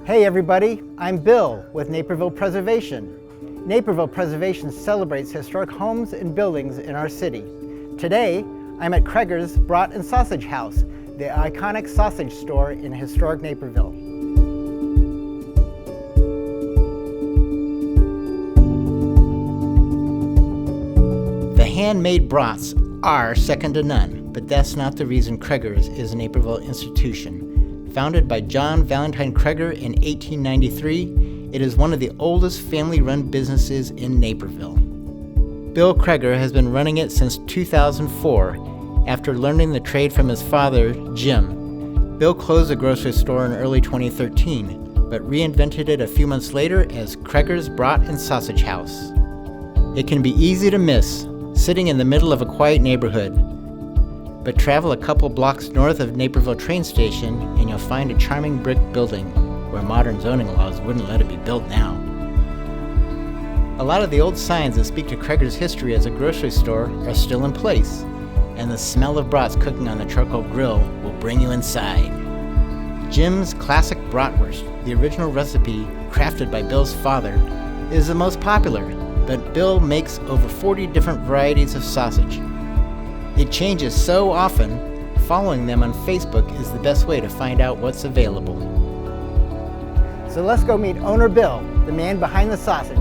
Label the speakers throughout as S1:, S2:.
S1: Hey everybody, I'm Bill with Naperville Preservation. Naperville Preservation celebrates historic homes and buildings in our city. Today, I'm at Kreger's Brat and Sausage House, the iconic sausage store in historic Naperville. The handmade brats are second to none, but that's not the reason Kreger's is a Naperville institution. Founded by John Valentine Kreger in 1893, it is one of the oldest family-run businesses in Naperville. Bill Kreger has been running it since 2004 after learning the trade from his father, Jim. Bill closed the grocery store in early 2013, but reinvented it a few months later as Kreger's Brat and Sausage House. It can be easy to miss, sitting in the middle of a quiet neighborhood. But travel a couple blocks north of Naperville train station and you'll find a charming brick building where modern zoning laws wouldn't let it be built now. A lot of the old signs that speak to Kreger's history as a grocery store are still in place, and the smell of brats cooking on the charcoal grill will bring you inside. Jim's classic bratwurst, the original recipe crafted by Bill's father, is the most popular, but Bill makes over 40 different varieties of sausage. It changes so often, following them on Facebook is the best way to find out what's available. So let's go meet owner Bill, the man behind the sausage.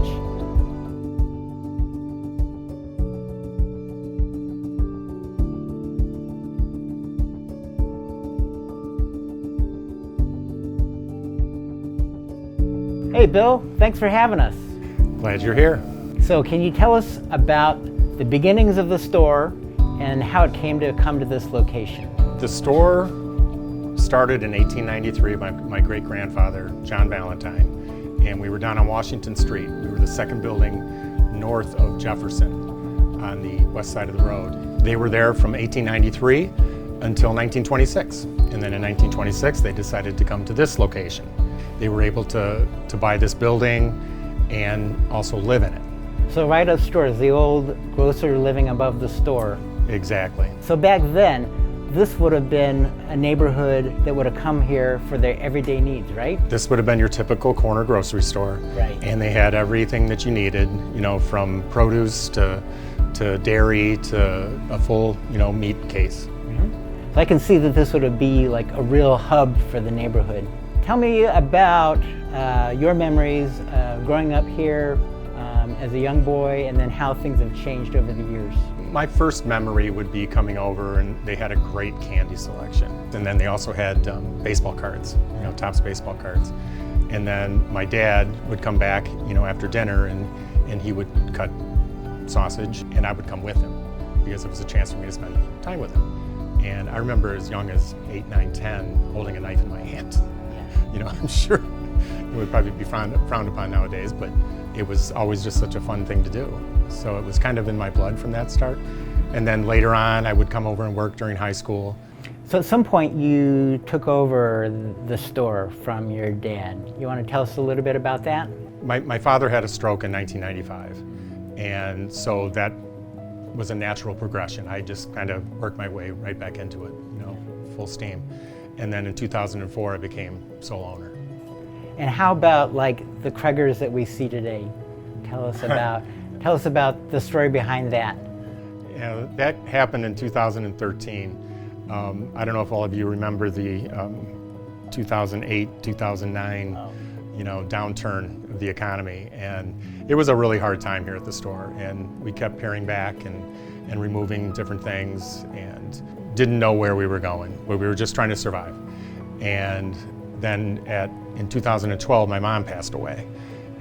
S1: Hey Bill, thanks for having us.
S2: Glad you're here.
S1: So can you tell us about the beginnings of the store and how it came to this location?
S2: The store started in 1893 by my great-grandfather, John Valentine, and we were down on Washington Street. We were the second building north of Jefferson on the west side of the road. They were there from 1893 until 1926, and then in 1926 they decided to come to this location. They were able to buy this building and also live in it.
S1: So right upstairs is the old grocer living above the store.
S2: Exactly.
S1: So back then, this would have been a neighborhood that would have come here for their everyday needs, right?
S2: This would have been your typical corner grocery store.
S1: Right.
S2: And they had everything that you needed, from produce to dairy to a full, meat case.
S1: Mm-hmm. So I can see that this would be like a real hub for the neighborhood. Tell me about your memories growing up here as a young boy, and then how things have changed over the years.
S2: My first memory would be coming over, and they had a great candy selection. And then they also had baseball cards, Topps baseball cards. And then my dad would come back, after dinner, and he would cut sausage, and I would come with him because it was a chance for me to spend time with him. And I remember as young as 8, 9, 10, holding a knife in my hand. I'm sure it would probably be frowned upon nowadays, but it was always just such a fun thing to do. So it was kind of in my blood from that start. And then later on, I would come over and work during high school.
S1: So at some point you took over the store from your dad. You want to tell us a little bit about that?
S2: My father had a stroke in 1995. And so that was a natural progression. I just kind of worked my way right back into it, full steam. And then in 2004, I became sole owner.
S1: And how about the Kregers that we see today? Tell us about the story behind that.
S2: Yeah, that happened in 2013. I don't know if all of you remember the 2008, 2009, downturn of the economy, and it was a really hard time here at the store. And we kept paring back and removing different things, and didn't know where we were going, but we were just trying to survive. And then in 2012, my mom passed away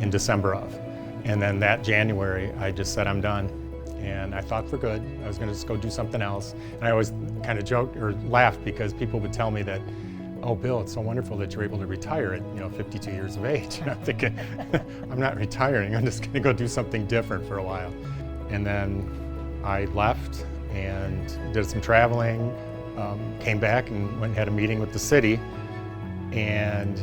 S2: in December of. And then that January, I just said, I'm done. And I thought for good, I was gonna just go do something else. And I always kind of joked or laughed because people would tell me that, oh, Bill, it's so wonderful that you're able to retire at 52 years of age. And I'm thinking, I'm not retiring, I'm just gonna go do something different for a while. And then I left and did some traveling, came back and went and had a meeting with the city and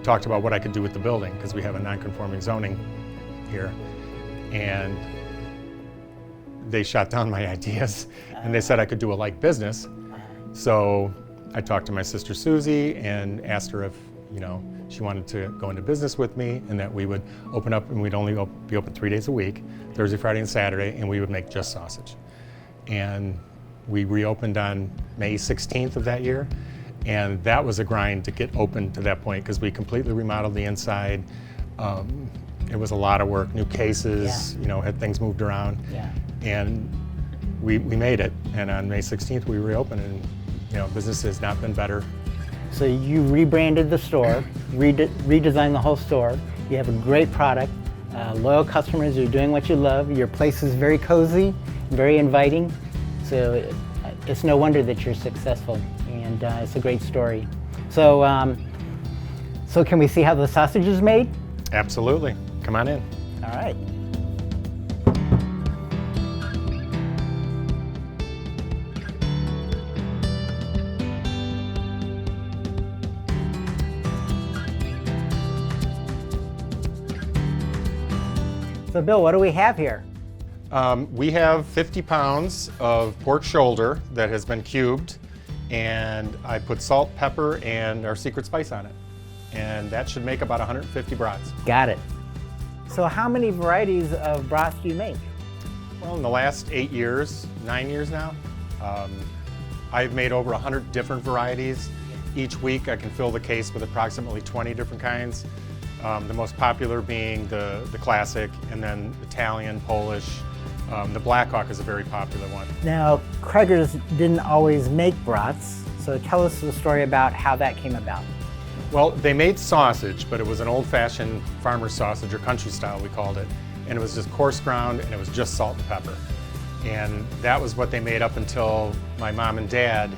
S2: talked about what I could do with the building, because we have a non-conforming zoning here. And they shot down my ideas and they said I could do a like business. So I talked to my sister Susie and asked her if she wanted to go into business with me, and that we would open up, and we'd only be open 3 days a week, Thursday, Friday, and Saturday, and we would make just sausage. And we reopened on May 16th of that year, and that was a grind to get open to that point because we completely remodeled the inside. It was a lot of work, new cases, had things moved around, and we made it. And on May 16th, we reopened, and business has not been better.
S1: So you rebranded the store, redesigned the whole store. You have a great product, loyal customers, you're doing what you love. Your place is very cozy, very inviting. So it's no wonder that you're successful, and it's a great story. So, so can we see how the sausage is made?
S2: Absolutely. Come on in.
S1: All right. So Bill, what do we have here?
S2: We have 50 pounds of pork shoulder that has been cubed, and I put salt, pepper, and our secret spice on it. And that should make about 150 brats.
S1: Got it. So how many varieties of broth do you make?
S2: Well, in the last 8 years, 9 years now, I've made over 100 different varieties. Each week I can fill the case with approximately 20 different kinds. The most popular being the classic, and then Italian, Polish. The Black Hawk is a very popular one.
S1: Now, Kreger's didn't always make brats, so tell us the story about how that came about.
S2: Well, they made sausage, but it was an old-fashioned farmer's sausage, or country style we called it, and it was just coarse ground, and it was just salt and pepper. And that was what they made up until my mom and dad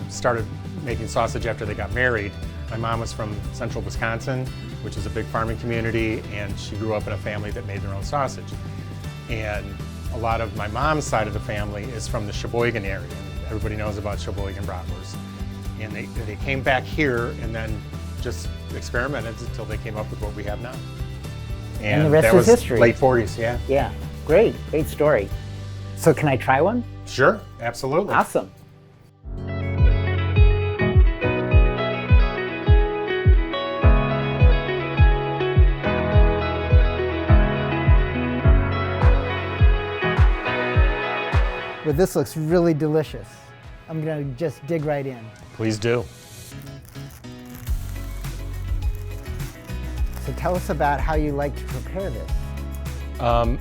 S2: started making sausage after they got married. My mom was from central Wisconsin, which is a big farming community, and she grew up in a family that made their own sausage. And a lot of my mom's side of the family is from the Sheboygan area. Everybody knows about Sheboygan bratwurst. And they came back here and then just experimented until they came up with what we have now.
S1: And the rest
S2: that
S1: is
S2: was
S1: history.
S2: Late 40s, yeah.
S1: Yeah, great story. So can I try one?
S2: Sure, absolutely.
S1: Awesome. Well, this looks really delicious. I'm gonna just dig right in.
S2: Please do.
S1: So tell us about how you like to prepare this.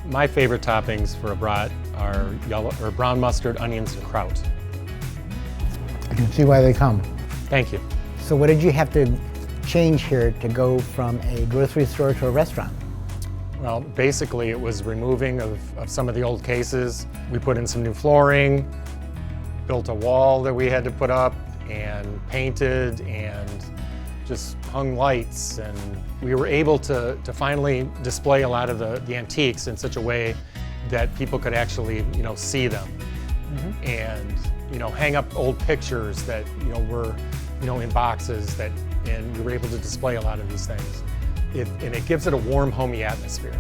S2: My favorite toppings for a brat are yellow or brown mustard, onions, and kraut.
S1: I can see why they come.
S2: Thank you.
S1: So what did you have to change here to go from a grocery store to a restaurant?
S2: Well, basically it was removing of some of the old cases. We put in some new flooring, built a wall that we had to put up, and painted, and just hung lights. And we were able to finally display a lot of the antiques in such a way that people could actually, see them. Mm-hmm. And, hang up old pictures that, were, in boxes and we were able to display a lot of these things. And it gives it a warm, homey atmosphere.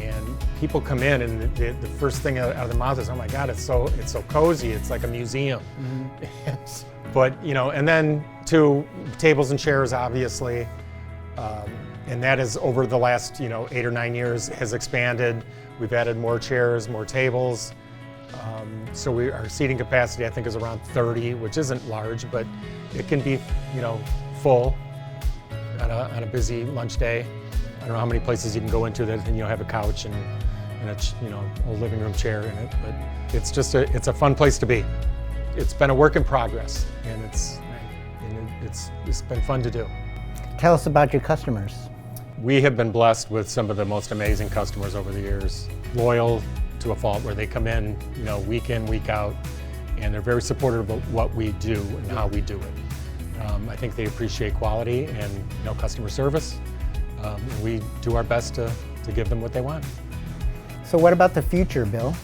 S2: And people come in, and the first thing out of their mouth is, "Oh my God, it's so cozy. It's like a museum." Mm-hmm. But and then to tables and chairs, obviously, and that is over the last 8 or 9 years has expanded. We've added more chairs, more tables. So our seating capacity, I think, is around 30, which isn't large, but it can be full on a busy lunch day. I don't know how many places you can go into that have a couch and a living room chair in it, but it's a fun place to be. It's been a work in progress, and it's been fun to do.
S1: Tell us about your customers.
S2: We have been blessed with some of the most amazing customers over the years, loyal to a fault, where they come in week in, week out, and they're very supportive of what we do and how we do it. I think they appreciate quality and customer service. We do our best to give them what they want.
S1: So what about the future, Bill?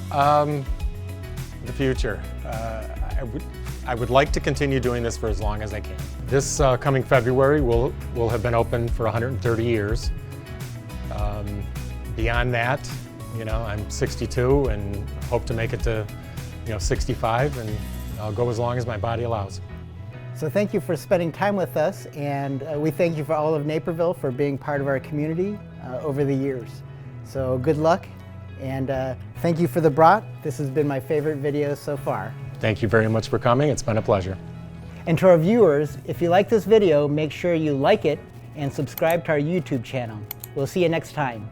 S2: The future. I would like to continue doing this for as long as I can. This coming February will have been open for 130 years. Beyond that, I'm 62 and hope to make it to 65, and I'll go as long as my body allows.
S1: So thank you for spending time with us, and we thank you for all of Naperville for being part of our community over the years. So good luck, and thank you for the Brat. This has been my favorite video so far.
S2: Thank you very much for coming. It's been a pleasure.
S1: And to our viewers, if you like this video, make sure you like it and subscribe to our YouTube channel. We'll see you next time.